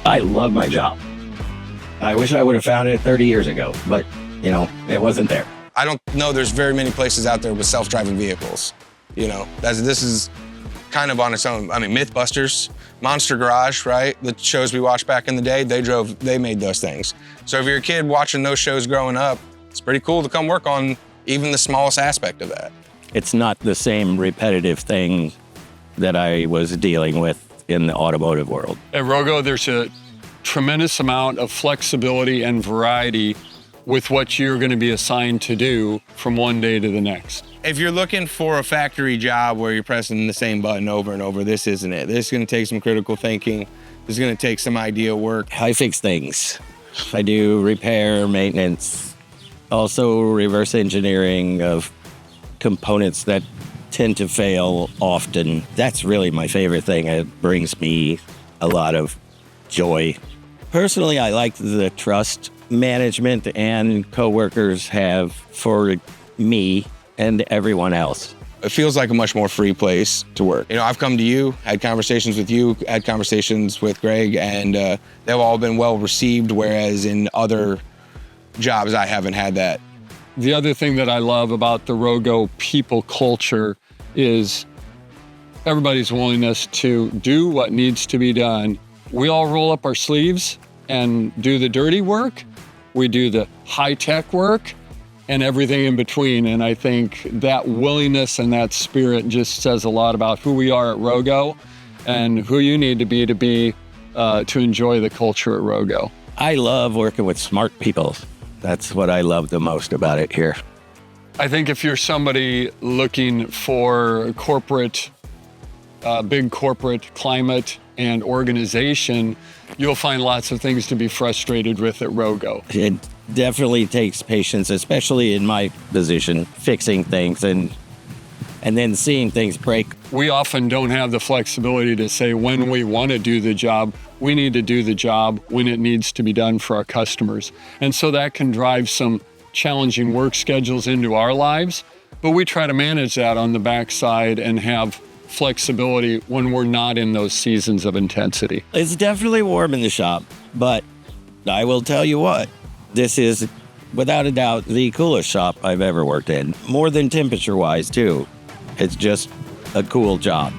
I love my job. I wish I would have found it 30 years ago, but, it wasn't there. I don't know there's very many places out there with self-driving vehicles. This is kind of on its own. I mean, Mythbusters, Monster Garage, right? The shows we watched back in the day, they made those things. So if you're a kid watching those shows growing up, it's pretty cool to come work on even the smallest aspect of that. It's not the same repetitive thing that I was dealing with in the automotive world. At ROGO, there's a tremendous amount of flexibility and variety with what you're going to be assigned to do from one day to the next. If you're looking for a factory job where you're pressing the same button over and over, this isn't it. This is going to take some critical thinking. This is going to take some idea work. I fix things. I do repair, maintenance, also reverse engineering of components that tend to fail often. That's really my favorite thing. It brings me a lot of joy. Personally, I like the trust management and coworkers have for me and everyone else. It feels like a much more free place to work. I've come to you, had conversations with you, had conversations with Greg, and they've all been well received, whereas in other jobs, I haven't had that. The other thing that I love about the ROGO people culture is everybody's willingness to do what needs to be done. We all roll up our sleeves and do the dirty work. We do the high-tech work and everything in between. And I think that willingness and that spirit just says a lot about who we are at ROGO and who you need to be to enjoy the culture at ROGO. I love working with smart people. That's what I love the most about it here. I think if you're somebody looking for big corporate climate and organization, you'll find lots of things to be frustrated with at ROGO. It definitely takes patience, especially in my position, fixing things and then seeing things break. We often don't have the flexibility to say when we want to do the job. We need to do the job when it needs to be done for our customers. And so that can drive some challenging work schedules into our lives, but we try to manage that on the backside and have flexibility when we're not in those seasons of intensity. It's definitely warm in the shop, but I will tell you what, this is without a doubt the coolest shop I've ever worked in. More than temperature-wise too. It's just a cool job.